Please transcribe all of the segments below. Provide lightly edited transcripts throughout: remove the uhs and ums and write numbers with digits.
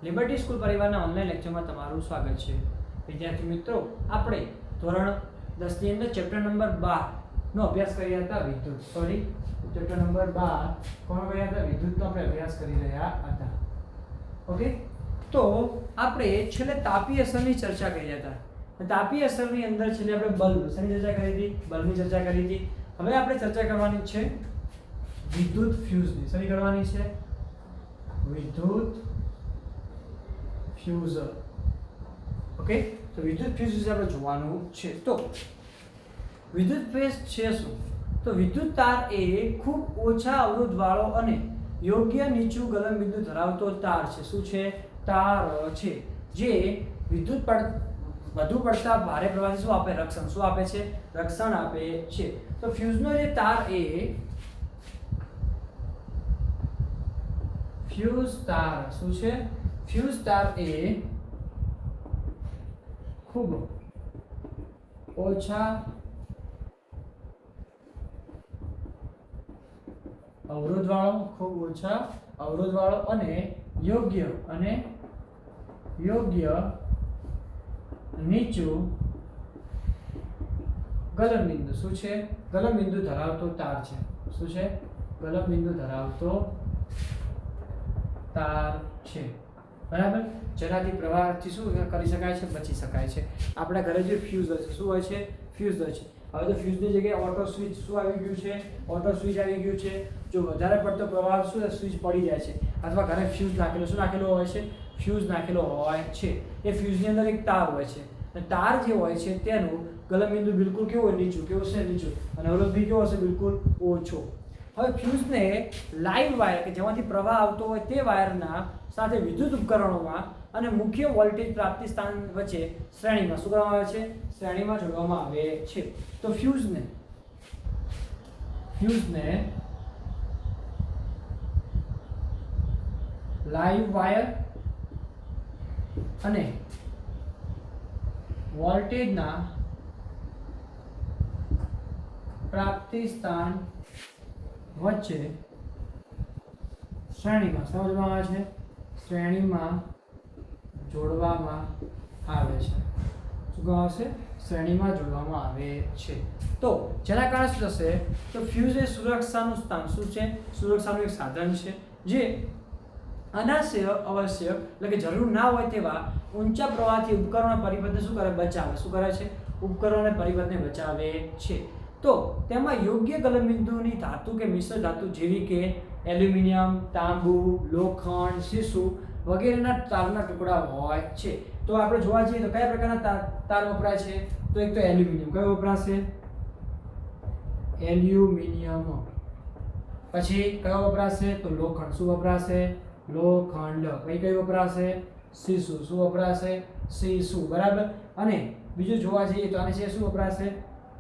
Liberty school પરિવારના online લેક્ચરમાં તમારું સ્વાગત છે. વિદ્યાર્થી મિત્રો, આપણે ધોરણ 10 ની અંદર ચેપ્ટર નંબર 12 નો અભ્યાસ કરી રહ્યા હતા. ચેપ્ટર નંબર 12 કોનો કર્યા હતા? વિદ્યુતનો આપણે અભ્યાસ કરી રહ્યા હતા. ઓકે, તો આપણે છેલ્લે તાપી અસરની ચર્ચા કરી હતા. તાપી અસરની અંદર છેલ્લે આપણે બલ્બ શેની ચર્ચા કરી હતી? બલ્બની ચર્ચા કરી હતી. હવે આપણે ચર્ચા કરવાની છે વિદ્યુત ફ્યુઝની. શેની કરવાની છે? વિદ્યુત ફ્યુઝ. ઓકે, તો વિદ્યુત ફ્યુઝ વિશે આપણે જોવાનું છે. તો વિદ્યુત ફ્યુઝ છે શું? તો વિદ્યુત તાર એ ખૂબ ઓછા અવરોધવાળો અને યોગ્ય નીચું ગલનબિંદુ ધરાવતો તાર છે. શું છે? તાર છે જે વિદ્યુત વધુ પડતા ભારે પ્રવાહથી શું આપે? રક્ષણ. શું આપે છે? રક્ષણ આપે છે. તો ફ્યુઝનો જે તાર એ ફ્યુઝ તાર શું છે? ફ્યુઝ તાર એ ખૂબ ઓછા અવરોધવાળો અને યોગ્ય નીચું ગલનબિંદુ. શું છે? ગલનબિંદુ ધરાવતો તાર છે. શું છે? ગલનબિંદુ ધરાવતો તાર છે. બરાબર. જેનાથી પ્રવાહથી શું કરી શકાય છે? બચી શકાય છે. આપણા ઘરે જે ફ્યુઝ હોય છે, શું હોય છે? ફ્યુઝ હોય છે. હવે તો ફ્યુઝની જગ્યાએ ઓટો સ્વિચ શું આવી ગયું છે? ઓટો સ્વિચ આવી ગયું છે. જો વધારે પડતો પ્રવાહ શું સ્વિચ પડી જાય છે, અથવા ઘરે ફ્યુઝ નાખેલો શું નાખેલો હોય છે? ફ્યુઝ નાખેલો હોય છે. એ ફ્યુઝની અંદર એક તાર હોય છે, અને તાર જે હોય છે તેનું ગલનબિંદુ બિલકુલ કેવું હોય? નીચું. કેવું છે? નીચું. અને અવરોધ બી કેવો હશે? બિલકુલ ઓછો. હવે ફ્યુઝને લાઈવ વાયર કે જેમાંથી પ્રવાહ આવતો હોય તે વાયરના સાથે વિદ્યુત ઉપકરણોમાં અને મુખ્ય વોલ્ટેજ પ્રાપ્તિ સ્થાન વચ્ચે શ્રેણીમાં શું કરવામાં આવે છે? શ્રેણીમાં જોડવામાં આવે છે. તો ફ્યુઝને લાઈવ વાયર અને વોલ્ટેજના પ્રાપ્તિ સ્થાન વચ્ચે શ્રેણીમાં સમજવામાં આવે છે. શ્રેણીમાં જોડવામાં આવે છે. શું કહે છે? શ્રેણીમાં જોડવામાં આવે છે. તો જેના કારણે શું થશે? તો ફ્યુઝ એ સુરક્ષાનું સ્થાન. શું છે? સુરક્ષાનું એક સાધન છે જે અનાવશ્યક એટલે કે જરૂર ના હોય તેવા ઊંચા પ્રવાહથી ઉપકરણોના પરિપથને શું કરે? બચાવે. શું કરે છે? ઉપકરણોના પરિપથને બચાવે છે. તો તેમાં યોગ્ય ગલનબિંદુની ધાતુ કે મિશ્ર ધાતુ જેવી કે એલ્યુમિનિયમ, તાંબુ, લોખંડ, શીશુ વગેરેના તારના ટુકડા હોય છે. તો આપણે જોવા જઈએ તો કયા પ્રકારના તાર વપરાય છે? તો એક તો એલ્યુમિનિયમ. કયો વપરાશે? એલ્યુમિનિયમ. પછી કયો વપરાશે? તો લોખંડ. શું વપરાશે? લોખંડ. પછી કયો વપરાશે? શીશુ. શું વપરાશે? શીશુ. બરાબર. અને બીજું જોવા જઈએ તો આને છે શું વપરાશે?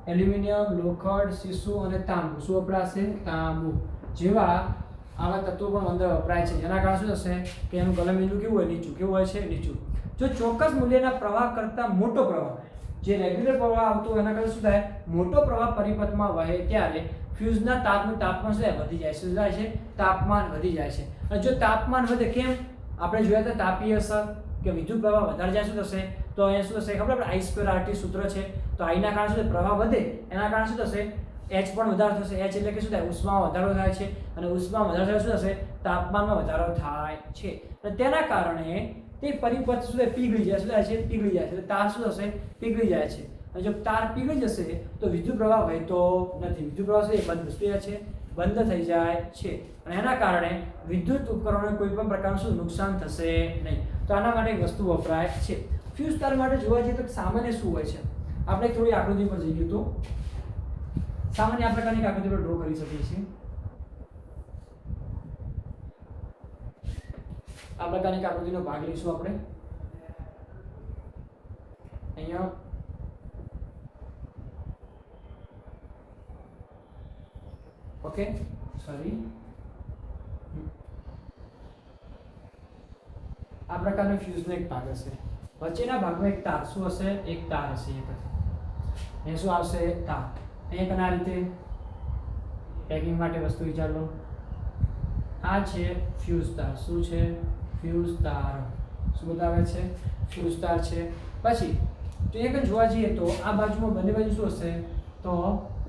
એલ્યુમિનિયમ, લોખંડ, શીશુ અને તાંબુ. શું વપરાશે? તાંબુ જેવા આવા તત્વો પણ અંદર વપરાય છે. જેના કારણે શું થશે કે એનું ગલનબિંદુ કેવું હોય? નીચું. કેવું હોય છે? નીચું. જો ચોક્કસ મૂલ્યના પ્રવાહ કરતાં મોટો પ્રવાહ, જે રેગ્યુલર પ્રવાહ આવતો હોય એના કરતાં શું થાય? મોટો પ્રવાહ પરિપથમાં વહે ત્યારે ફ્યુઝના તાપનું તાપમાન શું વધી જાય છે? શું થાય છે? તાપમાન વધી જાય છે. અને જો તાપમાન વધે, કેમ? આપણે જોયા હતા તાપીય અસર કે વિદ્યુત પ્રવાહ વધારે જાય શું થશે? તો અહીંયા શું થશે? ખબર? આપણે I2RT સૂત્ર છે. તો I ના કારણે શું પ્રવાહ વધે, એના કારણે શું થશે? H પણ વધારો થશે. H એટલે કે શું થાય? ઉષ્મામાં વધારો થાય છે. અને ઉષ્મામાં વધારો થાય શું થશે? તાપમાનમાં વધારો થાય છે. અને તેના કારણે તે પરિપથ શું પીગળી જાય. શું થાય છે? પીગળી જાય છે. એટલે તાર શું થશે? પીગળી જાય છે. અને જો તાર પીગળી જશે તો વિદ્યુત પ્રવાહ વહેતો નથી. વિદ્યુત પ્રવાહ શું બંધ થઈ જાય છે? બંધ થઈ જાય છે. અને એના કારણે વિદ્યુત ઉપકરણોને કોઈ પણ પ્રકારનું શું નુકસાન થશે નહીં. તો આના માટે એક વસ્તુ વપરાય છે. ફ્યુઝ તાર માટે જોવા જઈએ તો સામાન્ય શું હોય છે? આપણે થોડી આકૃતિ પર જઈએ તો સામાન્ય આ પ્રકારની આકૃતિ પર ડ્રો કરી શકીએ છીએ. આ પ્રકારની આકૃતિનો ભાગ લઈશું આપણે. અહીંયા ઓકે, સોરી, આ પ્રકારનો ફ્યુઝનો એક ભાગ હશે. વચ્ચેના ભાગમાં એક તાર શું હશે? એક તાર હશે. એ શું આવશે? તાર. એક આ રીતે પેકિંગ માટે વસ્તુ વિચાર લો. આ છે ફ્યુઝ તાર. શું છે? ફ્યુઝ તાર. શું બતાવે છે? ફ્યુઝ તાર છે. પછી તો એક જોવા જઈએ તો આ બાજુમાં બંને બાજુ શું હશે? તો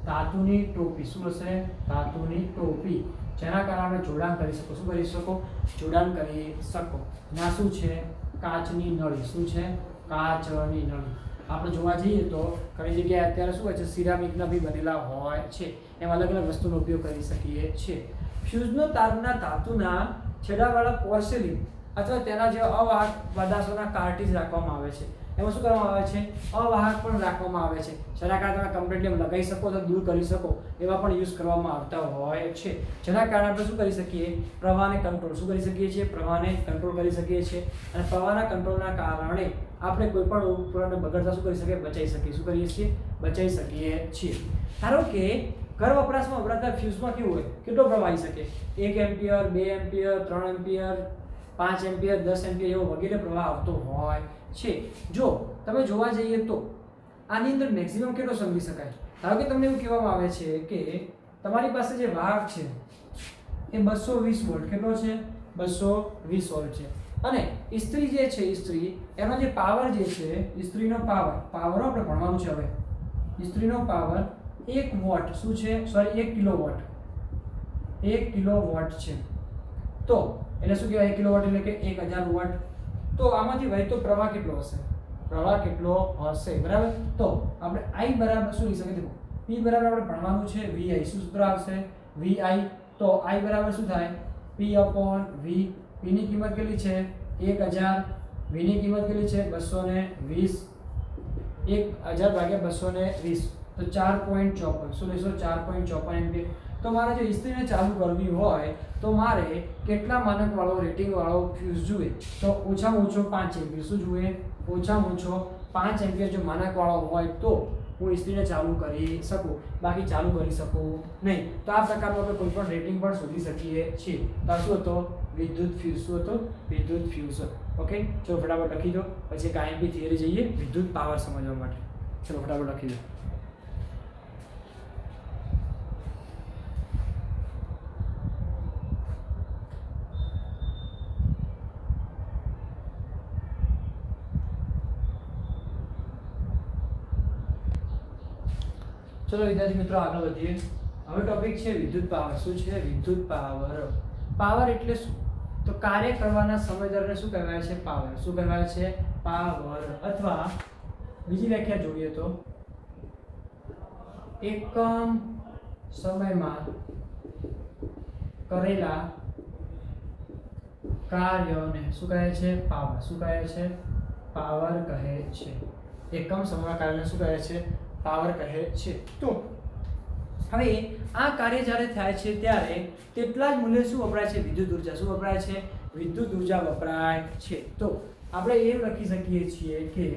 ધાતુની ટોપી. શું હશે? ધાતુની ટોપી, જેના કારણે આપણે જોડાણ કરી શકો. શું કરી શકો? જોડાણ કરી શકો. ના શું છે? કાચની નળી. શું છે? કાચની નળી. આપણે જોવા જઈએ તો ઘણી જગ્યાએ અત્યારે શું હોય છે? સિરામિકના બી બનેલા હોય છે, એમાં અલગ અલગ વસ્તુનો ઉપયોગ કરી શકીએ છીએ. ફ્યુઝનો તારના ધાતુના છેડાવાળા પોર્સેલિન અથવા તેના જેવા અવાહક પદાર્થોના કાર્ટ્રિજ રાખવામાં આવે છે. એમાં શું કરવામાં આવે છે? અવાહક પણ રાખવામાં આવે છે, જેના કારણે તમે કમ્પ્લીટલી લગાવી શકો તો દૂર કરી શકો એવા પણ યુઝ કરવામાં આવતા હોય છે. જેના કારણે આપણે શું કરી શકીએ? પ્રવાહને કંટ્રોલ. શું કરી શકીએ છીએ? પ્રવાહને કંટ્રોલ કરી શકીએ છીએ. અને પ્રવાહના કંટ્રોલના કારણે આપણે કોઈ પણ ઉપકરણને બગડતા શું કરી શકીએ? બચાવી શકીએ. શું કરીએ છીએ? બચાવી શકીએ છીએ. ધારો કે ઘર વપરાશમાં વપરાતા ફ્યુઝમાં કેવું હોય? કેટલો પ્રવાહ આવી શકે? 1 ampere, 2 ampere, 3 ampere, 5 ampere, 10 ampere એવો વગેરે પ્રવાહ આવતો હોય છે. જો તમે જોવા જઈએ તો આની અંદર મેક્સિમમ કેટલો સમજી શકાય? ધારો કે તમને એવું કહેવામાં આવે છે કે તમારી પાસે જે વાહક છે એ 220 વોલ્ટ. કેટલો છે? 220 વોલ્ટ છે. અને ઇસ્ત્રી જે છે, ઇસ્ત્રી એનો જે પાવર જે છે, ઇસ્ત્રીનો પાવર આપણે ભણવાનું છે હવે. ઇસ્ત્રીનો પાવર 1 વોટ શું છે? Sorry 1 kilowatt. 1 કિલોવોટ છે. તો એટલે શું કહેવાય? 1 કિલોવોટ એટલે કે 1000 વોટ. તો આમાંથી વહેતો પ્રવાહ કેટલો હશે? પ્રવાહ કેટલો હશે? બરાબર. તો આપણે I બરાબર શું લઈ શકીએ? દેખો P બરાબર આપણે ભણવાનું છે VI. શું સૂત્ર આવશે? VI. તો I બરાબર શું થાય? P/V. P ની કિંમત કેટલી છે? 1000. V ની કિંમત કેટલી છે? 220. 1000 ભાગ્યા 220 તો 4.54. શું લેશો? 4.54 એમ્પિયર. તો મારે જો ઇસ્ત્રીને ચાલુ કરવી હોય તો મારે કેટલા માનક વાળો રેટિંગ વાળો ફ્યુઝ જોઈએ? તો ઓછામાં ઓછો 5 એમ્પિયર. શું જોઈએ? ઓછામાં ઓછો 5 એમ્પિયર જો માનક વાળો હોય તો હું ઇસ્ત્રીને ચાલુ કરી શકું, બાકી ચાલુ કરી શકું નહીં. તો આ પ્રકારનું આપણે કોઈ પણ રેટિંગ પણ શોધી શકીએ છીએ. તો શું હતો? વિદ્યુત ફ્યુઝ. શું હતો? વિદ્યુત ફ્યુઝ. ઓકે, ચલો ફટાફટ લખી દો. પછી એક આઈએમપી થિયરી જઈએ વિદ્યુત પાવર સમજવા માટે. ચલો ફટાફટ લખી દો. ચલો વિદ્યાર્થી મિત્રો આગળ વધીએ. હવે ટોપિક છે વિદ્યુત પાવર. શું છે? વિદ્યુત પાવર. પાવર એટલે શું? તો કાર્ય કરવાના સમય દરને શું કહેવાય છે? પાવર. શું કહેવાય છે? પાવર. અથવા બીજી વ્યાખ્યા જોઈએ તો એકમ સમયમાં કરેલા કાર્યને શું કહે છે? પાવર. શું કહે છે? પાવર કહે છે. એકમ સમયમાં કાર્યને શું કહે છે? પાવર કહે છે. તો હવે આ કાર્ય જ્યારે થાય છે ત્યારે તેટલા જ મૂલ્ય શું વપરાય છે? વિદ્યુત ઉર્જા. શું વપરાય છે? વિદ્યુત ઉર્જા વપરાય છે. તો આપણે એમ લખી શકીએ છીએ કે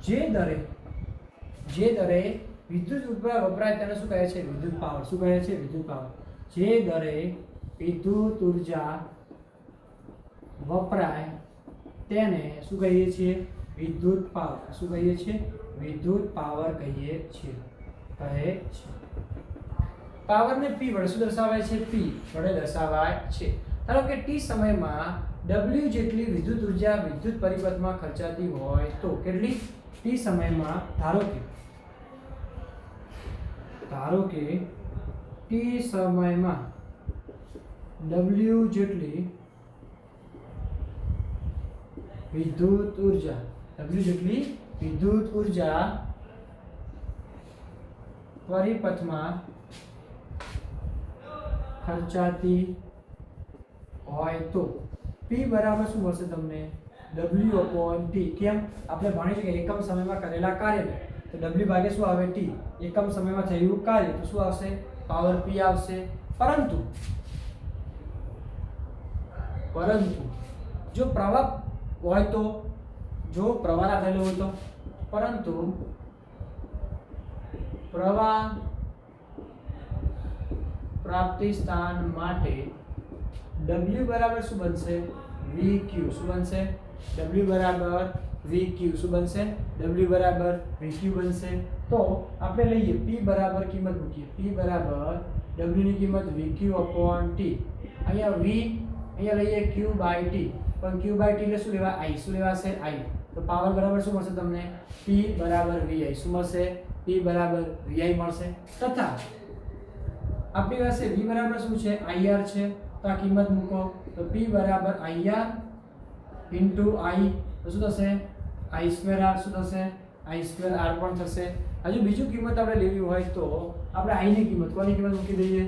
જે દરે વિદ્યુત ઉર્જા વપરાય તેને શું કહે છે? વિદ્યુત પાવર. શું કહે છે? વિદ્યુત પાવર. જે દરે વિદ્યુત ઉર્જા વપરાય તેને શું કહીએ છીએ? વિદ્યુત પાવર. શું કહીએ છીએ? વિદ્યુત પાવર કહીએ છીએ. કહે છે. પાવરને P વડે શું દર્શાવાય છે? P વડે દર્શાવાય છે. ધારો કે T સમયમાં W જેટલી વિદ્યુત ઉર્જા વિદ્યુત પરિપથમાં ખર્ચાતી હોય તો કેટલી? T સમયમાં ધારો કે T સમયમાં W જેટલી વિદ્યુત ઉર્જા પરિપથમાં ખર્ચાતી હોય તો P બરાબર શું મળશે તમને? W/T. કેમ? આપણે ભણી છે કે એકમ સમયમાં કરેલા કાર્યને તો W ભાગ્યા શું આવે? T. એકમ સમયમાં થયેલું કાર્ય તો શું આવશે? પાવર P આવશે. પરંતુ જો પ્રવાહ હોય તો, જો પ્રવાહ ના થયેલો હોય તો, પરંતુ પ્રવાહ પ્રાપ્તિ સ્થાન માટે W બરાબર શું બનશે? VQ. શું બનશે? W બરાબર VQ. શું બનશે? W બરાબર VQ બનશે. તો આપણે લઈએ P બરાબર કિંમત મૂકીએ. P બરાબર W ની કિંમત VQ/T. અહીંયા V અહીંયા લઈએ q/t, પણ q/t એટલે શું લેવા i, શું લેવાશે i, તો પાવર બરાબર શું મળશે તમને p બરાબર vi, શું મળશે p બરાબર vi મળશે, તથા આપણી પાસે v બરાબર શું છે ir છે, તો આ કિંમત મૂકો તો p બરાબર ir into i, તો શું થશે i²r, શું થશે i²r પણ થશે. હજુ બીજું કિંમત આપણે લેવી હોય તો આપણે i ની કિંમત, કોની કિંમત મૂકી દઈએ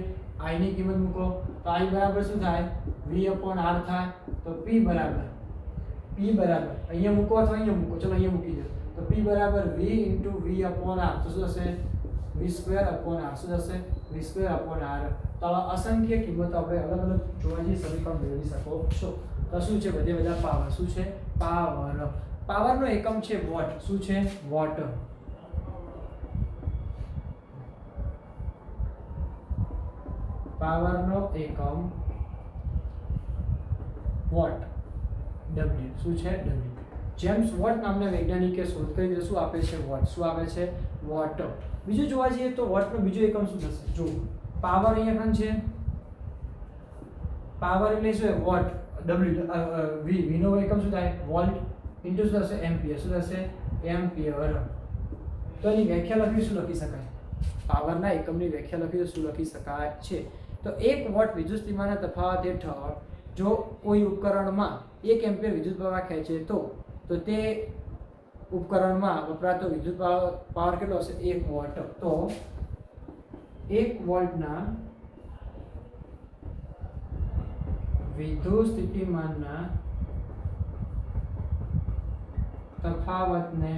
i ની કિંમત મૂકો તો i બરાબર શું થાય v/r થાય, તો p બરાબર અહીંયા મૂકો અથવા અહીંયા મૂકો, ચલો અહીંયા મૂકી દો તો p બરાબર v into v/r, તો શું થશે v²/r, શું થશે v²/r. તો આવા અસંખ્ય કિંમતો આપણે અલગ અલગ જોવા જઈએ સમીકરણ મેળવી શકો છો. તો શું છે બધા પાવર, શું છે પાવર, પાવરનો એકમ છે વોટ, શું છે વોટ. પાવરનો એકમ વોટ, W શું છે W. જેમ્સ વોટ નામના વૈજ્ઞાનિકે શોધ કરી તો શું આપે છે વોટ, શું આપે છે વોટ. બીજું જોવા જઈએ તો વોટનો બીજો એકમ શું થશે, જો પાવર અહીંયા પણ છે, પાવર એટલે શું વોટ, W V નો એકમ શું થાય વોલ્ટ ઇન્ટુ શું થશે એમ્પિયર, શું થશે એમ્પિયર. તો એની વ્યાખ્યા લખવી શું લખી શકાય, પાવરના એકમની વ્યાખ્યા લખી તો શું લખી શકાય છે, તો 1 વોટ વિદ્યુત સ્થિતિમાનના તફાવત હેઠળ જો કોઈ ઉપકરણમાં 1 એમ્પિયર વિદ્યુત પ્રવાહ ખેંચે તો તે ઉપકરણમાં વપરાતો વિદ્યુત પાવર કેટલો હશે 1 વોટ. તો 1 વોલ્ટના વિદ્યુત સ્થિતિમાનના તફાવતને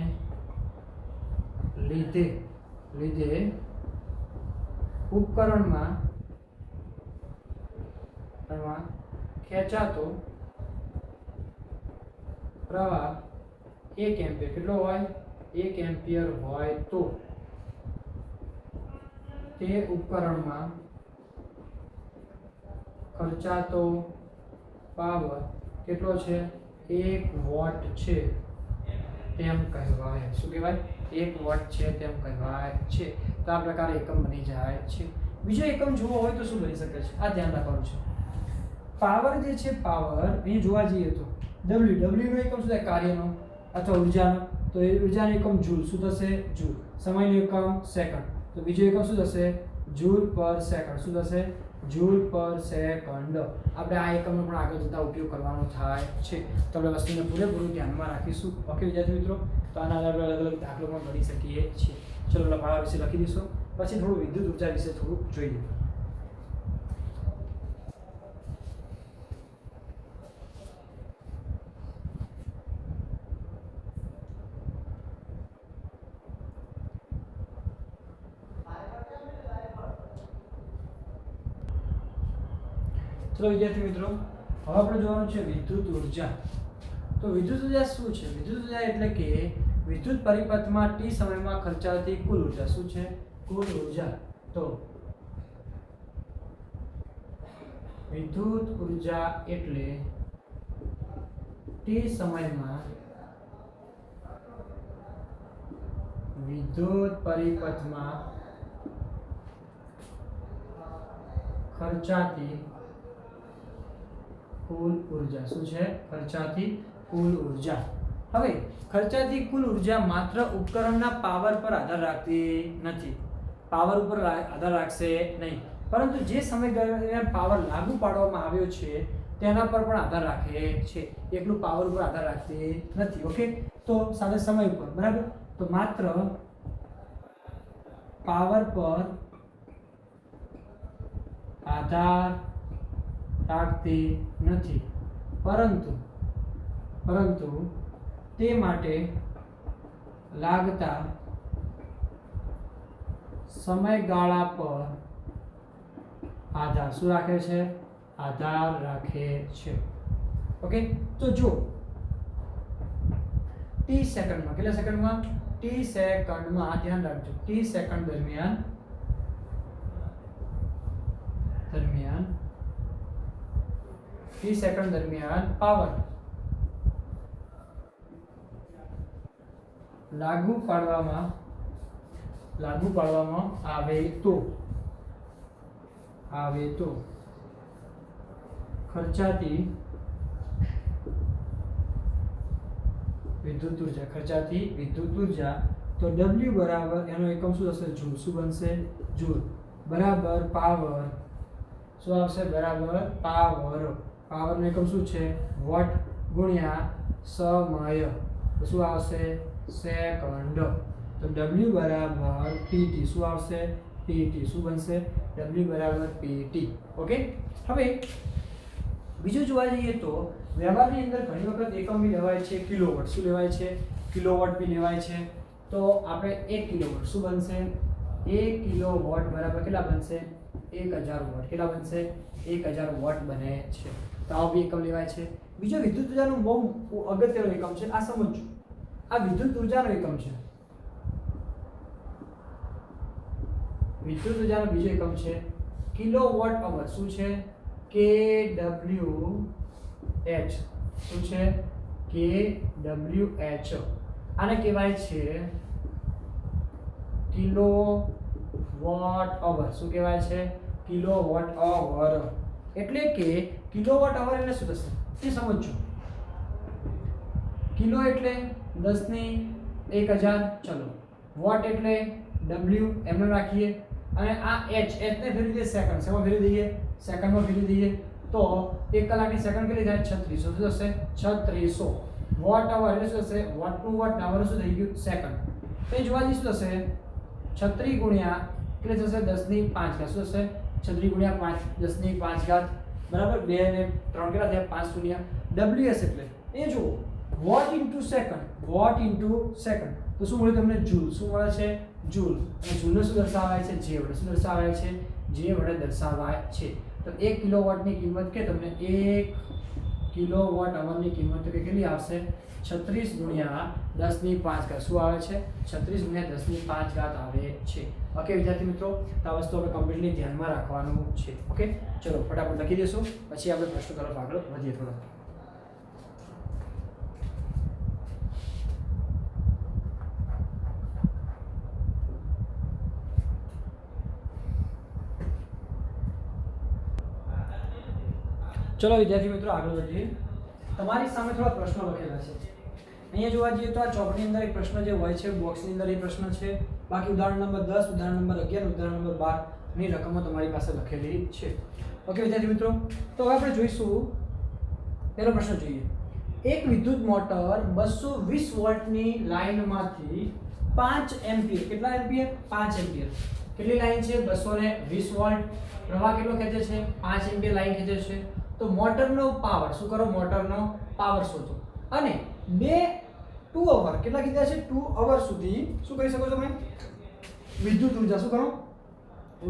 લીધે ઉપકરણમાં ખેંચાતો પ્રવાહ 1 એમ્પિયર કેટલો હોય 1 એમ્પિયર હોય તો તે ઉપકરણમાં ખર્ચાતો પાવર કેટલો છે 1 વોટ છે તેમ કહેવાય. શું કહેવાય 1 વોટ છે તેમ કહેવાય છે. તો આ પ્રકારે એકમ બની જાય છે. બીજો એકમ જોવો હોય તો શું બની શકે છે, આ ધ્યાન રાખવાનું છે. પાવર જે છે પાવર અહીં જોવા જઈએ તો W નો એકમ શું થાય કાર્યનો અથવા ઉર્જાનો, તો એ ઉર્જાનો એકમ જૂલ, શું થશે જૂલ. સમયનો એકમ સેકન્ડ, તો બીજો એકમ શું થશે જૂલ પર સેકન્ડ, શું થશે જૂલ પર સેકન્ડ. આપણે આ એકમનો પણ આગળ જતા ઉપયોગ કરવાનો થાય છે, તો આપણે વસ્તુને પૂરેપૂરું ધ્યાનમાં રાખીશું. ઓકે વિદ્યાર્થી મિત્રો, તો આના આધારે અલગ અલગ દાખલો પણ કરી શકીએ છીએ. ચલો આપણે પાવર વિશે લખી દઈશું, પછી થોડું વિદ્યુત ઉર્જા વિશે થોડું જોઈએ. ચલો વિદ્યાર્થી મિત્રો, હવે આપણે જોવાનું છે વિદ્યુત ઉર્જા. તો વિદ્યુત ઉર્જા શું છે, વિદ્યુત ઉર્જા એટલે કે વિદ્યુત પરિપથમાં t સમયમાં ખર્ચાતી કુલ ઉર્જા. શું છે કુલ ઉર્જા. તો વિદ્યુત ઉર્જા એટલે t સમયમાં વિદ્યુત પરિપથમાં ખર્ચાતી કુલ ઉર્જા. શું છે ખર્ચાતી કુલ ઉર્જા. હવે ખર્ચાતી કુલ ઉર્જા માત્ર ઉપકરણના પાવર પર આધાર રાખતી નથી, પાવર ઉપર આધાર રાખશે નહીં, પરંતુ જે સમય દરમિયાન પાવર લાગુ પાડવામાં આવ્યો છે તેના પર પણ આધાર રાખે છે. એકલું પાવર ઉપર આધાર રાખતી નથી. ઓકે, તો સાથે સમય ઉપર, બરાબર. તો માત્ર પાવર પર આધાર રાખતી નથી, પરંતુ તે માટે લાગતા સમયગાળા પર આધાર શું રાખે છે આધાર રાખે છે. ઓકે, તો જો t સેકન્ડમાં, કેટલા સેકન્ડમાં t સેકન્ડમાં, ધ્યાન રાખજો t સેકન્ડ દરમિયાન t સેકન્ડ દરમિયાન પાવર લાગુ પાડવામાં આવે તો ખર્ચાતી વિદ્યુત ઉર્જા તો W બરાબર એનો એકમ શું થશે જૂલ શું બનશે જૂલ બરાબર પાવર શું આવશે બરાબર પાવરનો એકમ શું છે વોટ ગુણ્યા સમય તો શું આવશે સેકન્ડ તો W બરાબર PT શું આવશે PT શું બનશે W બરાબર PT ઓકે હવે બીજું જોવા જઈએ તો વ્યવહારની અંદર ઘણી વખત એકમ બી લેવાય છે કિલોવોટ શું લેવાય છે કિલોવોટ બી લેવાય છે તો આપણે 1 કિલોવોટ શું બનશે 1 કિલોવોટ બરાબર કેટલા બનશે 1000 વોટ કેટલા બનશે 1000 વોટ બને છે તો આ બી એકમ લેવાય છે બીજો વિદ્યુત ઉર્જાનો બહુ અગત્યનો એકમ છે આ સમજજો આ વિદ્યુત ઉર્જાનો એકમ છે વિદ્યુત ઉર્જાનો બીજો એકમ છે કિલોવોટ અવર શું છે kWh શું છે kWh આને કહેવાય છે કિલોવોટ અવર શું કહેવાય છે કિલોવોટ અવર એટલે કે કિલોવોટ અવર એટલે શું થશે એ સમજો કિલો એટલે 10 ની 1000 ચલો વોટ એટલે W એમને રાખીએ અને આ h ને ફેરવી દઈએ સેકન્ડ સેમાં ફેરવી દઈએ સેકન્ડમાં ફેરવી દઈએ તો 1 કલાકની સેકન્ડ કેટલી થાય 3600 શું થશે 3600 વોટ અવર એટલે શું થશે વોટ ટુ વોટ અવર શું થઈ ગયું સેકન્ડ તો એ જોવા જઈએ શું થશે 36 ગુણ્યા કેટલી થશે 10 ની 5 ઘાત શું થશે 36 ગુણ્યા 5 10 ની 5 ઘાત બરાબર 2 ને 3 કેટલા થયા 5 શૂન્ય WS એટલે એ જુઓ વોટ ઇન્ટુ સેકન્ડ તો શું મળે તમને જૂલ શું મળે છે જૂલ અને જૂલને શું દર્શાવાય છે જે વડે શું દર્શાવાય છે જે વડે દર્શાવાય છે તો 1 કિલોવોટની કિંમત કે તમને 1 કિલોવોટ અવરની કિંમત તો કેટલી આવશે 36 ગુણ્યા 10 ની 5 ઘાત શું આવે છે 36 ગુણ્યા 10 ની 5 ઘાત આવે છે ઓકે વિદ્યાર્થી મિત્રો તો આ વસ્તુ આપણે કમ્પ્લીટલી ધ્યાનમાં રાખવાનું છે ઓકે ચલો ફટાફટ લખી દેશું પછી આપણે પ્રશ્ન તરફ આગળ વધીએ થોડા ચલો વિદ્યાર્થી મિત્રો આગળ વધીએ તમારી સામે થોડા પ્રશ્નો લખેલા છે અહીંયા જોવા જઈએ તો આ ચોપડીની અંદર એક પ્રશ્ન જે હોય છે બોક્સની અંદર એ પ્રશ્ન છે બાકી ઉદાહરણ નંબર 10 ઉદાહરણ નંબર 11 ઉદાહરણ નંબર 12 ની રકમો તમારી પાસે લખેલી છે ઓકે વિદ્યાર્થી મિત્રો તો હવે આપણે જોઈશું પહેલો પ્રશ્ન જોઈએ એક વિદ્યુત મોટર 220 વોલ્ટની લાઇનમાંથી 5 એમ્પિયર કેટલા એમ્પિયર 5 એમ્પિયર કેટલી લાઇન છે 220 વોલ્ટ પ્રવાહ કેટલો ખેંચે છે 5 એમ્પિયર લાઇન ખેંચે છે તો મોટરનો પાવર શું કરો મોટરનો પાવર શોધો અને 2 અવર કેટલા કીધા છે 2 અવર સુધી શું કરી શકો છો તમે વિદ્યુત ઉર્જા શું કરો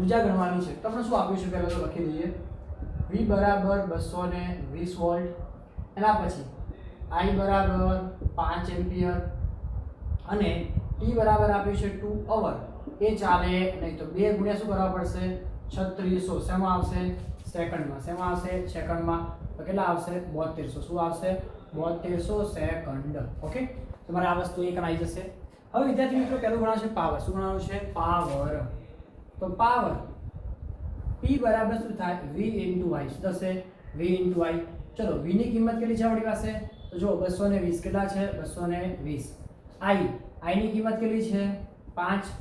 ઉર્જા ગણવાની છે તમને શું આપ્યું છે પહેલા તો લખી દઈએ V બરાબર 220 વોલ્ટ એના પછી I બરાબર 5 એમ્પિયર અને T બરાબર આપ્યું છે 2 અવર એ ચાલે નહીં તો 2 ગુણ્યા શું કરવા પડશે 3600 શેમાં આવશે સેકન્ડમાં શેમાં આવશે સેકન્ડમાં તો કેટલા આવશે 7200 શું આવશે 7200 સેકન્ડ ઓકે તમારે આ વસ્તુ એક આવી જશે હવે વિદ્યાર્થી મિત્રો પહેલું ગણાવ છે પાવર શું ગણાવવાનું છે પાવર તો પાવર P બરાબર શું થાય V * I શું થશે V * I ચલો V ની કિંમત કેટલી છે આપણી પાસે તો જો 220 કેટલા છે 220 I ની કિંમત કેટલી છે 5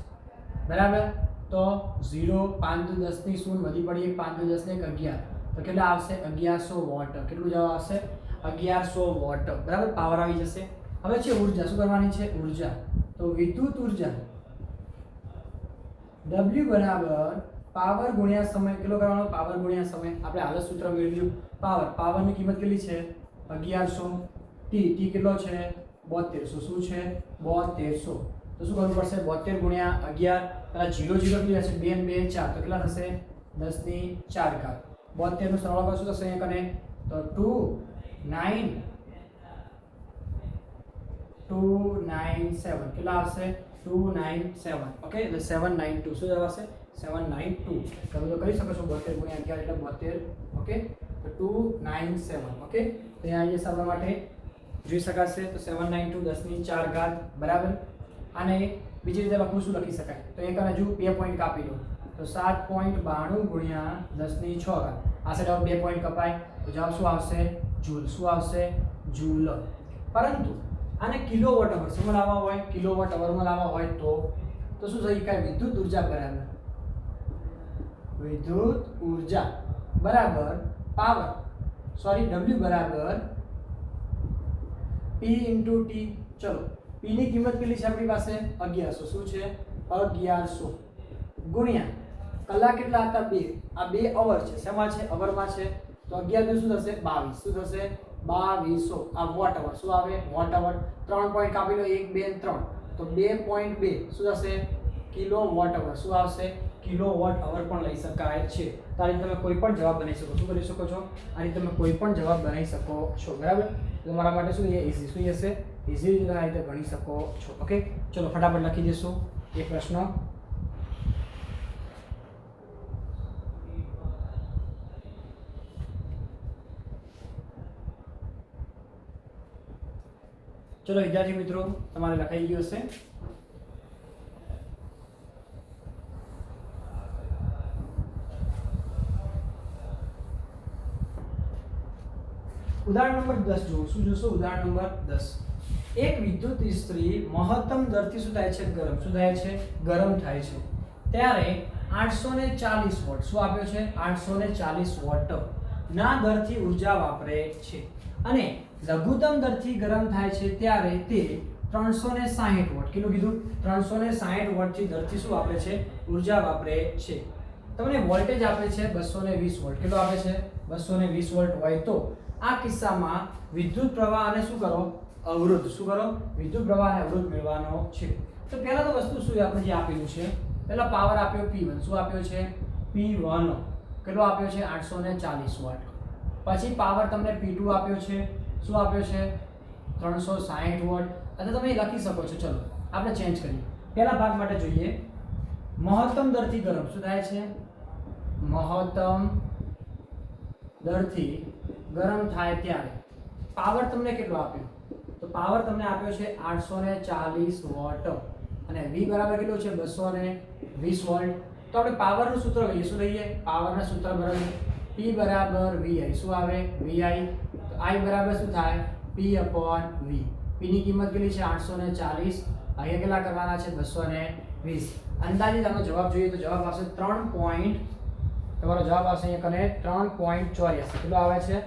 બરાબર તો 0 5 * 10 ની શૂન્ય વધી પડી 5 * 10 ને 11 તો કેટલા આવશે 1100 વોટ કેટલું જવાબ આવશે 1100 વોટ બરાબર પાવર આવી જશે હવે છે ઊર્જા શું કરવાની છે ઊર્જા તો વિદ્યુત ઊર્જા W બરાબર પાવર ગુણ્યા સમય કેટલો કરવાનો પાવર ગુણ્યા સમય આપણે હાલ સૂત્ર મેળવ્યું પાવરની કિંમત કેટલી છે 1100 T કેટલો છે 7200 શું છે 7200 તો શું કરવું પડશે 72 ગુણ્યા 11 પેલા 0 0 કેટલી હશે 2 2 4 તો કેટલા થશે 10 ની 4 ઘાત 72 નો સરવાળો શું થશે અહીંયા કને તો 297 કેટલા આવશે 297 ઓકે એટલે 792 શું જવાબ આવશે 792 તમે તો કરી શકો છો 72 ગુણ્યા 11 એટલે 72 ઓકે તો 297 ઓકે તો અહીંયા આવી જશે આપણા માટે જોઈ શકાશે તો 792 10 ની 4 ઘાત બરાબર આને બીજી રીતે લખવું શું લખી શકાય તો એક અને હજુ 2 પોઈન્ટ કાપી લો તો 7.92 ગુણ્યા 10 ની 6 ઘાત આ સાઈડ 2 પોઈન્ટ કપાય તો જવાબ શું આવશે? જૂલ. શું આવશે? જૂલ. પરંતુ આને કિલોવોટ અવર શું લાવવા હોય, કિલોવોટ અવરમાં લાવવા હોય તો શું થઈ શકાય? વિદ્યુત ઉર્જા બરાબર વિદ્યુત ઉર્જા બરાબર પાવર W બરાબર P * T. ચલો P ની કિંમત કેટલી છે આપણી પાસે? 1100. શું છે? 1100 ગુણ્યા કલાક કેટલા હતા? 2. આ 2 અવર છે. શેમાં છે? અવરમાં છે. તો 11 શું થશે? 22. શું થશે? 2200. આ વોટ અવર શું આવે? Watt hour. 3 પોઈન્ટ કાપી લો, 1 2 3 તો 2.2 શું થશે? Kilo watt hour. શું આવશે? કિલો વોટ અવર પણ લઈ શકાય છે. તો આ રીતે તમે કોઈ પણ જવાબ બનાવી શકો. શું કરી શકો છો? આ રીતે તમે કોઈ પણ જવાબ બનાવી શકો છો. બરાબર. તો તમારા માટે શું છે? ઈઝી. શું હશે? ઈઝી રીતે આ રીતે ગણી શકો છો. ઓકે, ચલો ફટાફટ લખી દઈશું એક પ્રશ્ન. ચલો વિદ્યાર્થી મિત્રો, તમારે લખાઈ ગયું હશે. ઉદાહરણ નંબર 10 જુઓ. શું જોશો? ઉદાહરણ નંબર 10. એક વિદ્યુત ઇસ્ત્રી મહત્તમ દરથી શું થાય છે? ગરમ. શું થાય છે? ગરમ થાય છે. ત્યારે 840 વોટ શું આપ્યો છે? 840 વોટ ના દરથી ઉર્જા વાપરે છે અને લઘુત્તમ દરથી ગરમ થાય છે ત્યારે તે 360 વોટ. કેટલું કીધું? 360 વોટથી દરથી શું વાપરે છે? ઉર્જા વાપરે છે. તમને વોલ્ટેજ આપે છે 220 વોલ્ટ. કેટલો આપે છે? 220 વોલ્ટ હોય તો આ કિસ્સામાં વિદ્યુત પ્રવાહ અને શું કરો? અવરોધ. શું કરો? વિદ્યુત પ્રવાહ અને અવરોધ મેળવવાનો છે. તો પહેલા તો વસ્તુ શું આપણે જે આપેલું છે? પહેલા પાવર આપ્યો P1. શું આપ્યો છે? P1 કેટલો આપ્યો છે? 840 વોટ. પછી પાવર તમને P2 આપ્યો છે. શું આપ્યો છે? 360 વોટ. અથવા તમે લખી શકો છો. ચલો આપણે ચેન્જ કરીએ. પહેલા ભાગ માટે જોઈએ. મહત્તમ દરથી ગરમ શું થાય છે? મહત્તમ દરથી ગરમ થાય ત્યારે પાવર તમને કેટલો આપ્યો? તો પાવર તમને આપ્યો છે 840 વોટ અને V બરાબર કેટલું છે? 220 વોલ્ટ. તો આપણે પાવરનું સૂત્ર લઈએ. શું લઈએ? પાવરના સૂત્ર બરાબર P બરાબર VI. શું આવે? VI. તો I બરાબર શું થાય? P/V. P ની કિંમત કેટલી છે? 840. અહીંયા કેટલા કરવાના છે? 220. અંદાજિત આનો જવાબ જોઈએ તો જવાબ આવશે 3. તમારો જવાબ આવશે અહીંયા કને 3.84. કેટલો આવે છે?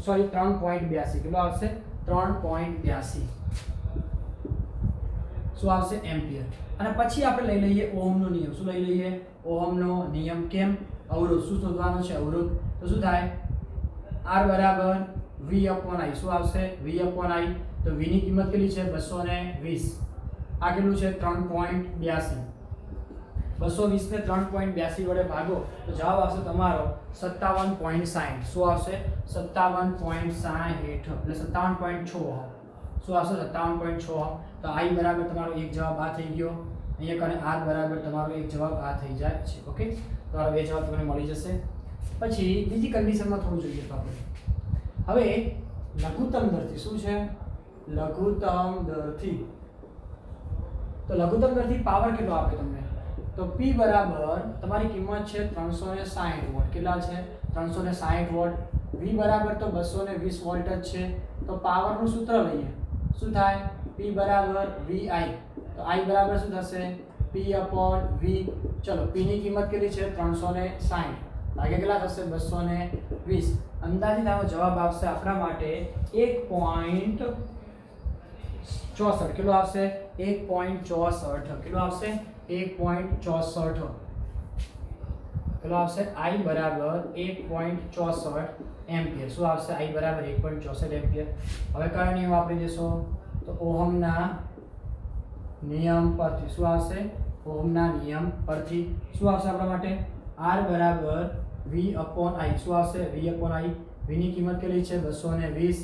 સોરી 3.82. કેટલો આવશે? 3.82 શું આવશે? એમ્પિયર. અને પછી આપણે લઈ લઈએ ઓહમનો નિયમ. શું લઈ લઈએ? ઓહમનો નિયમ. કેમ? અવરોધ. શું શોધવાનો છે? અવરોધ. તો શું થાય? R બરાબર V/I. શું આવશે? V/I. તો V ની કિંમત કેટલી છે? 220. આ કેટલું છે? 3.82. 220 ને 3.82 વડે ભાગો તો જવાબ આવશે તમારો 57.60. શું આવશે? 57.60 એટલે 57.6. શું આવશે? 57.6. તો I બરાબર તમારો એક જવાબ આ થઈ ગયો. અહીંયા કને R બરાબર તમારો એક જવાબ આ થઈ જાય છે. ઓકે, તમારો બે જવાબ તમને મળી જશે. પછી બીજી કન્ડિશનમાં થોડું જોઈએ તો આપણે હવે લઘુત્તમ દરથી. શું છે? લઘુત્તમ દરથી. તો લઘુત્તમ દરથી પાવર કેટલો આપે તમને? તો P બરાબર તમારી કિંમત છે 360 વોટ. કેટલા છે? 360 વોટ. V બરાબર તો 220 વોલ્ટ જ છે. તો પાવરનું સૂત્ર લઈએ. શું થાય? P બરાબર VI. તો I બરાબર શું થશે? P/V. ચલો P ની કિંમત કેટલી છે? 360. ભાગ્યા કેટલા થશે? 220. અંદાજિત આનો જવાબ આવશે આપણા માટે 1.64. કેટલો આવશે? 1.64. કેટલો આવશે? 1.64. કેટલો આવશે? I બરાબર 1.64 એમ્પિયર. શું આવશે? I બરાબર 1.64 એમ્પિયર. હવે કયો નિયમ વાપરી દેશો? તો ઓહમના નિયમ પરથી. શું આવશે? ઓહમના નિયમ પરથી. શું આવશે આપણા માટે? R બરાબર V/I. શું આવશે? V/I. V ની કિંમત કેટલી છે? 220.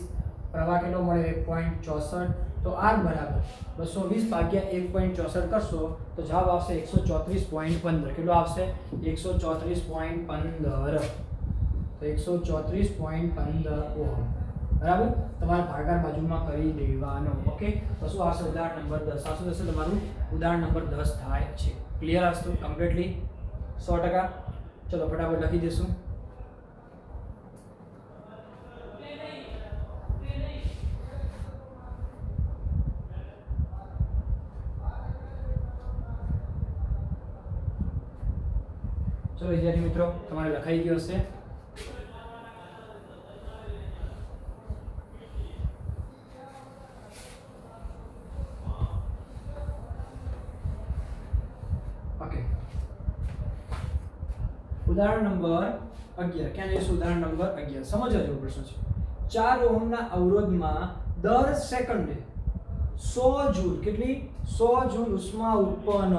પ્રવાહ કેટલો મળે? 1.64. તો R બરાબર 220 ભાગ્યા 1.64 કરશો તો જવાબ આવશે 134.15. કેટલો આવશે? 134.15. તો 134.15 ઓહમ. બરાબર. તમારે ભાગાકાર બાજુમાં કરી દેવાનો. ઓકે, તો શું આવશે? ઉદાહરણ નંબર 10. આ શું થશે? તમારું ઉદાહરણ નંબર 10 થાય છે. ક્લિયર આવશે કમ્પ્લીટલી 100%? ચલો ફટાફટ લખી દઈશું. ચલો વિદ્યાર્થી મિત્રો તમારે લખાઈ ગયો હશે. ઓકે, ઉદાહરણ નંબર 11. ક્યાં જઈશું? ઉદાહરણ નંબર 11. સમજવા જેવો પ્રશ્ન છે. 4 ઓહમના અવરોધમાં દર સેકન્ડે 100 જૂલ, કેટલી? 100 જૂલ ઉષ્મા ઉત્પન્ન.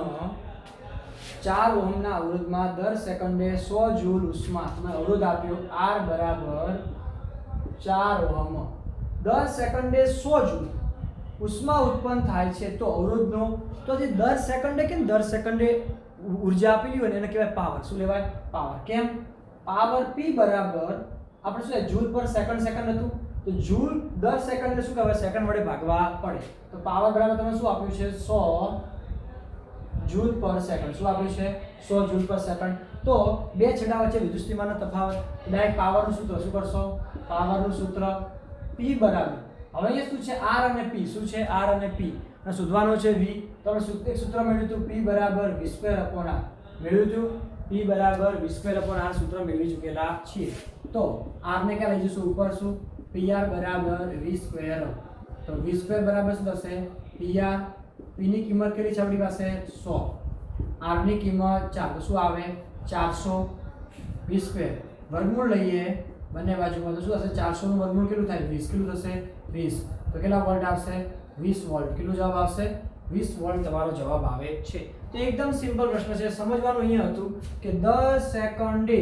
4 ઓહમના અવરોધમાં દર સેકન્ડે 100 જૂલ ઉષ્મા, તમે અવરોધ આપ્યો R બરાબર 4 ઓહમ. દર સેકન્ડે 100 જૂલ ઉષ્મા ઉત્પન્ન થાય છે તો અવરોધનો, તો જે દર સેકન્ડે કે દર સેકન્ડે ઉર્જા આપેલી હોય ને એને કહેવાય પાવર. શું લેવાય? પાવર. કેમ? પાવર P બરાબર આપણે શું છે? જૂલ પર સેકન્ડ હતું, તો જૂલ દર સેકન્ડને શું કહેવાય? સેકન્ડ વડે ભાગવા પડે. તો પાવર બરાબર તમે શું આપ્યું છે? 100 જૂલ પર સેકન્ડ. શું આપ્યું છે? 100 જૂલ પર સેકન્ડ. તો બે છેડા વચ્ચે વિદ્યુતસ્થિતિમાનનો તફાવત, ડાયરેક્ટ પાવરનું સૂત્ર શું કરશો? પાવરનું સૂત્ર P બરાબર, હવે અહીંયા શું છે? R અને P. શું છે? R અને P. અને શોધવાનો છે V. તો આપણે એક સૂત્ર મેળવ્યું હતું, P બરાબર V²/R. મેળવ્યું હતું P બરાબર V²/R સૂત્ર મેળવી ચૂકેલા છીએ. તો R ને ક્યાં લઈ જઈશું? ઉપર. શું? PR બરાબર V². તો V² બરાબર શું થશે? PR. P ની કિંમત કેટલી છે આપણી પાસે? 100. R ની કિંમત 4. તો શું આવે? 400. V². વર્ગમૂળ લઈએ બંને બાજુમાં, તો શું થશે? 400 નું વર્ગમૂળ કેટલું થાય? 20. કેટલું થશે? 20. તો કેટલા વોલ્ટ આવશે? 20 વોલ્ટ. કેટલું જવાબ આવશે? 20 વોલ્ટ તમારો જવાબ આવે છે. તો એકદમ સિમ્પલ પ્રશ્ન છે. સમજવાનું અહીંયા હતું કે 10 સેકન્ડે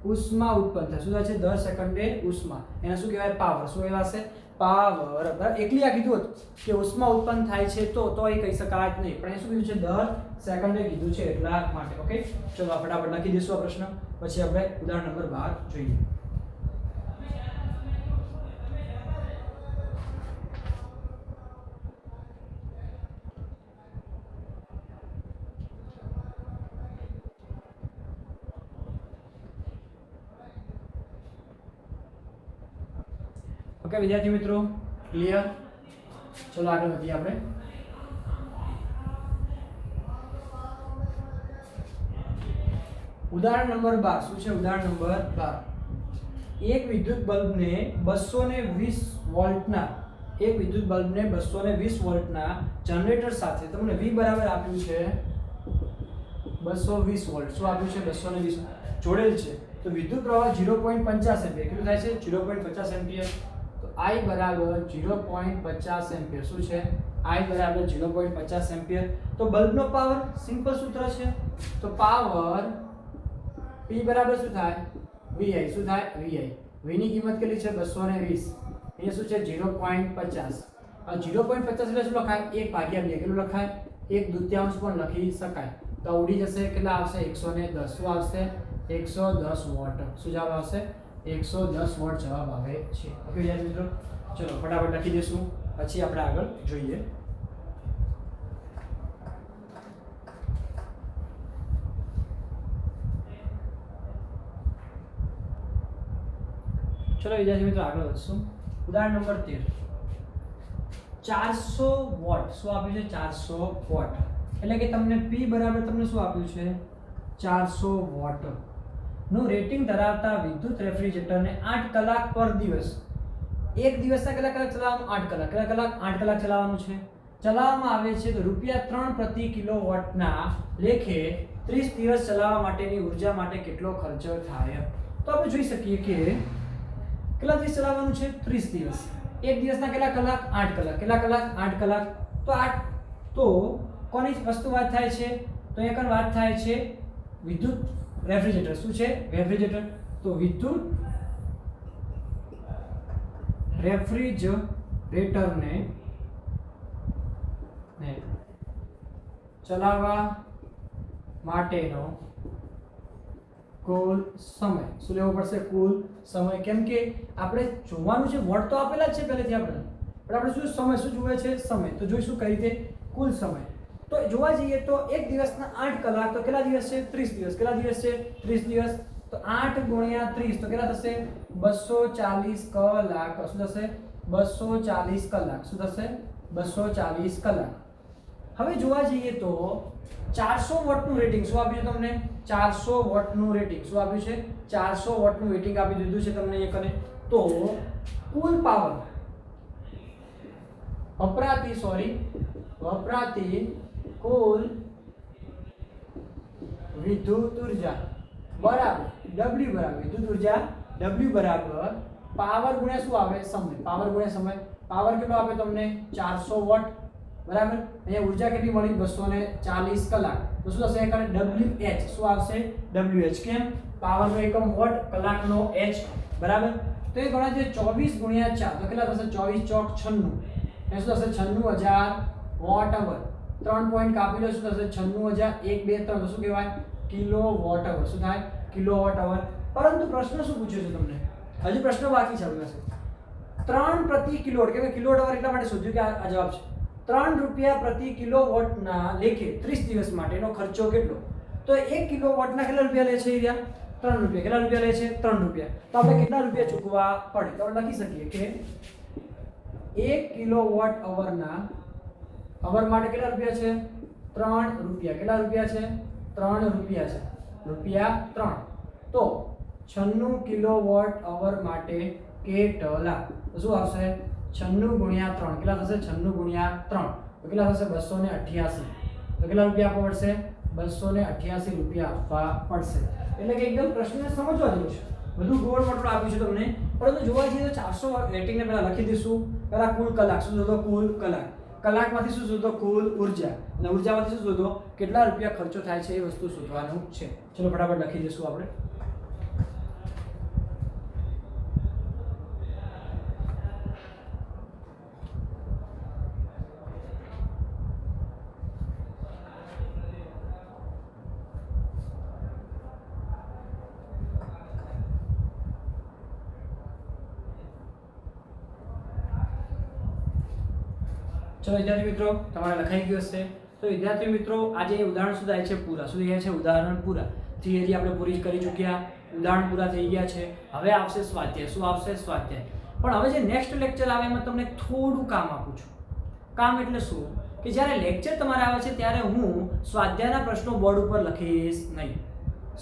ઉષ્મા ઉત્પન્ન થાય. શું થાય છે? 10 સેકન્ડે ઉષ્મા, એને શું કહેવાય? પાવર. શું કહેવાશે? પાવર. એકલી આ કીધું હતું કે ઉષ્મા ઉત્પન્ન થાય છે તો એ કહી શકાય જ નહીં, પણ એ શું કીધું છે? 10 સેકન્ડે કીધું છે એટલા માટે. ઓકે, ચલો ફટાફટ લખી દઈશું આ પ્રશ્ન, પછી આપણે ઉદાહરણ નંબર 12 જોઈએ. ઓકે વિદ્યાર્થી મિત્રો, ક્લિયર? ચલો આગળ વધીએ આપણે. ઉદાહરણ નંબર 12. શું છે? ઉદાહરણ નંબર 12. એક વિદ્યુત બલ્બને 220 વોલ્ટના જનરેટર સાથે તમને V બરાબર આપ્યું છે 220 વોલ્ટ. શું આપ્યું છે? 220 જોડેલ છે. તો વિદ્યુત પ્રવાહ 0.50 એમ્પિયર. કેટલું થાય છે? 0.50 એમ્પિયર. તો I બરાબર 0.50 એમ્પિયર. શું છે? I બરાબર 0.50 એમ્પિયર. તો બલ્બનો પાવર સિમ્પલ સૂત્ર છે. તો પાવર P બરાબર શું થાય? VI. શું થાય? VI. V ની કિંમત કેટલી છે? 220. અહીંયા શું છે? 0.50. આ 0.50 એટલે શું લખાય? 1/2. કેટલું લખાય? 1/2 પણ લખી શકાય. તો ઉડી જશે. કેટલા આવશે? 110. શું આવશે? 110 વોટ. શું જવાબ આવશે? 110 વોટ જવાબ આવે છે. ઓકે વિદ્યાર્થી મિત્રો, ચલો ફટાફટ લખી દઈશું, પછી આપણે આગળ જોઈએ. ચલો વિદ્યાર્થી મિત્રો આગળ વધશું. ઉદાહરણ નંબર 13. 400 વોટ. શું આપ્યું છે? 400 વોટ. એટલે કે તમને P બરાબર તમને શું આપ્યું છે? 400 વોટ નું રેટિંગ ધરાવતા વિદ્યુત રેફ્રિજરેટરને 8 કલાક પર દિવસ, એક દિવસના કેટલા કલાક ચલાવવાનું? 8 કલાક. કેટલા કલાક? 8 કલાક ચલાવવાનું છે. ચલાવવામાં આવે છે તો ₹3 પ્રતિ કિલોવોટના લેખે 30 દિવસ ચલાવવા માટેની ઉર્જા માટે કેટલો ખર્ચ થાય? તો આપણે જોઈ શકીએ કે કેટલા દિવસ ચલાવવાનું છે? 30 દિવસ. એક દિવસના કેટલા કલાક? 8 કલાક. કેટલા કલાક? 8 કલાક. તો 8 તો કોની વસ્તુ વાત થાય છે? તો અહીંયા કણ વાત થાય છે વિદ્યુત રેફ્રિજરેટર. શું છે? રેફ્રિજરેટર. તો વિદ્યુત રેફ્રિજરેટરને ચલાવવા માટેનો કુલ સમય શું લેવો પડશે? કુલ સમય. કેમ કે આપણે જોવાનું છે, વોટ તો આપેલા જ છે પહેલેથી આપણે, પણ આપણે શું સમય શું જોવે છે? સમય. તો જોઈશું કઈ રીતે? કુલ સમય. તો જોવા જઈએ તો એક દિવસના 8 કલાક, તો કેટલા દિવસ છે? 30 દિવસ. કેટલા દિવસ છે? 30 દિવસ. તો 8 × 30 તો કેટલા થશે? 240 કલાક. શું થશે? 240 કલાક. શું થશે? 240 કલાક. હવે જોવા જઈએ તો 400 વોટનું રેટિંગ શું આપ્યું છે તમને? 400 વોટનું રેટિંગ શું આપ્યું છે? 400 વોટનું રેટિંગ આપી દીધું છે તમને એક. અને તો કુલ પાવર વપરાતી કુલ વિદ્યુત ઉર્જા બરાબર W બરાબર વિદ્યુત ઉર્જા W બરાબર પાવર ગુણ્યા શું આવે? સમય. પાવર ગુણ્યા સમય. પાવર કેટલો આપે તમને? 400 વોટ બરાબર. અહીંયા ઉર્જા કેટલી મળી? 240 કલાક. તો શું થશે? WH શું આવશે? WH. કેમ? પાવરનો એકમ વોટ, કલાકનો h બરાબર. તો એ ગણો છે 24 ગુણ્યા 4 તો કેટલા થશે? 24 ચોક 96. એ શું થશે? 96000 વોટ અવર. 3 પોઈન્ટ કાપી લો. શું થશે? 96000 1 2 3 તો શું કહેવાય? Kilo watt hour. શું થાય? Kilo watt hour. પરંતુ પ્રશ્ન શું પૂછ્યો છે તમને? હજી પ્રશ્ન બાકી છે આપણી પાસે. 3 પ્રતિ કિલોવોટ કે કિલોવોટ અવર એટલા માટે શોધ્યું કે આ જવાબ છે. 3 રૂપિયા પ્રતિ કિલોવોટના લેખે 30 દિવસ માટેનો ખર્ચો કેટલો? તો 1 કિલોવોટના કેટલા રૂપિયા લે છે? 3 રૂપિયા. કેટલા રૂપિયા લે છે? 3 રૂપિયા. તો આપણે કેટલા રૂપિયા ચૂકવવા પડે? તો આપણે લખી શકીએ કે 1 કિલોવોટ અવરના અવર માટે કેટલા રૂપિયા છે? 3 રૂપિયા. કેટલા રૂપિયા છે? 3 રૂપિયા છે. રૂપિયા 3. તો 96 કિલોવોટ અવર માટે કેટલા? તો શું આવશે? 96 ગુણ્યા 3 કેટલા થશે? 96 ગુણ્યા 3 તો કેટલા થશે? 288. તો કેટલા રૂપિયા આપવા પડશે? 288 રૂપિયા આપવા પડશે. એટલે કે એકદમ પ્રશ્ન સમજવા જેવું છે. બધું ગોળ મોટું આપ્યું છે તમને. પરંતુ જોવા જઈએ તો 400 રેટિંગને પહેલા લખી દઈશું. પહેલા કુલ કલાક. શું શોધો? કુલ કલાક. કલાકમાંથી શું શોધો? કુલ ઉર્જા. અને ઉર્જામાંથી શું શોધો? કેટલા રૂપિયા ખર્ચો થાય છે એ વસ્તુ શોધવાનું છે. ચલો ફટાફટ લખી દઈશું આપણે. ચલો વિદ્યાર્થી મિત્રો તમારે લખાઈ ગયું હશે. તો વિદ્યાર્થી મિત્રો આજે ઉદાહરણ શું થાય છે? પૂરા. શું થયા છે? ઉદાહરણ પૂરા. થિયરી આપણે પૂરી કરી ચૂક્યા, ઉદાહરણ પૂરા થઈ ગયા છે. હવે આવશે સ્વાધ્યાય. શું આવશે? સ્વાધ્યાય. પણ હવે જે નેક્સ્ટ લેક્ચર આવે એમાં તમને થોડું કામ આપું છું. કામ એટલે શું? કે જ્યારે લેક્ચર તમારે આવે છે ત્યારે હું સ્વાધ્યાયના પ્રશ્નો બોર્ડ ઉપર લખીશ નહીં.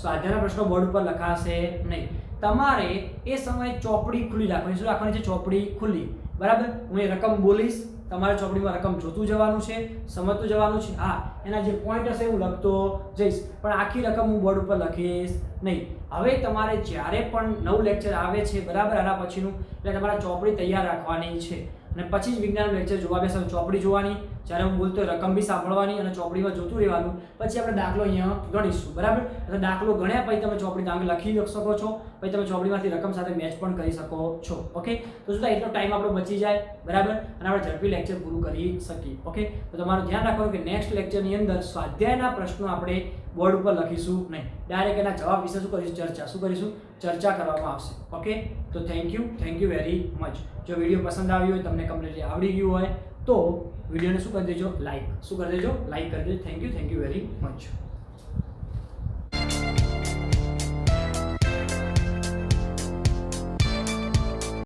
સ્વાધ્યાયના પ્રશ્નો બોર્ડ ઉપર લખાશે નહીં. તમારે એ સમયે ચોપડી ખુલ્લી રાખવાની. શું રાખવાની છે? ચોપડી ખુલ્લી. બરાબર. હું એ રકમ બોલીશ, તમારે ચોપડીમાં રકમ જોતું જવાનું છે, સમજતું જવાનું છે. હા, એના જે પોઈન્ટ હશે હું લખતો જઈશ, પણ આખી રકમ હું બોર્ડ ઉપર લખીશ નહીં. હવે તમારે જ્યારે પણ નવું લેક્ચર આવે છે બરાબર આના પછીનું, એટલે તમારે ચોપડી તૈયાર રાખવાની છે. અને પછી જ વિજ્ઞાન લેક્ચર જોવા બેસો. ચોપડી જોવાની, જ્યારે હું બોલતો રકમ બી સાંભળવાની અને ચોપડીમાં જોતું રહેવાનું. પછી આપણે દાખલો અહીંયા ગણીશું. બરાબર. એટલે દાખલો ગણ્યા પછી તમે ચોપડી દાખલ લખી શકો છો. પછી તમે ચોપડીમાંથી રકમ સાથે મેચ પણ કરી શકો છો. ઓકે. તો શું થાય? એટલો ટાઈમ આપણો બચી જાય. બરાબર. અને આપણે ઝડપી લેક્ચર પૂરું કરી શકીએ. ઓકે. તો તમારું ધ્યાન રાખવાનું કે નેક્સ્ટ લેક્ચરની અંદર સ્વાધ્યાયના પ્રશ્નો આપણે બોર્ડ ઉપર લખીશું નહીં. ડાયરેક્ટ એના જવાબ વિશે શું કરીશું? ચર્ચા. શું કરીશું? ચર્ચા કરવામાં આવશે. ઓકે. તો થેન્ક યુ વેરી મચ. જો વિડીયો પસંદ આવ્યો હોય, તમને કમ્પ્લીટલી આવડી ગયું હોય તો વિડીયોને શું કરી દેજો? લાઈક. શું કરી દેજો? લાઈક કરી દેજો. Thank you very much.